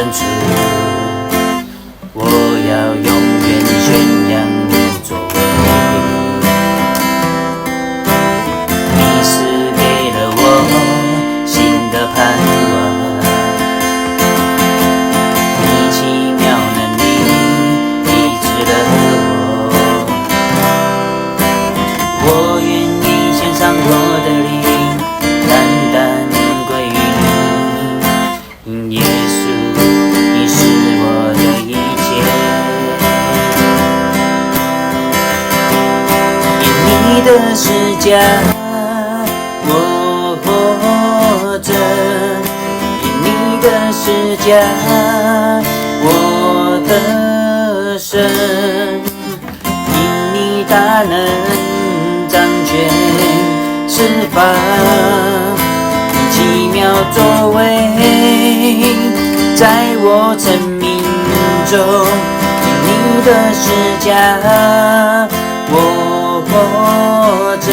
深处，我要永远宣扬你作为。你是给了我新的盼望，你奇妙能力医治了我，我愿意献上我的灵，单单归于你，因耶稣你是我的一切，因你的十架我活着，因你的十架我得胜，因你大能掌权释放，你奇妙作为在我生命中，因你的十架我活着，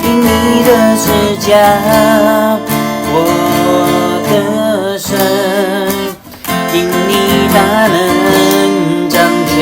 因你的十架我得胜，因你大能掌权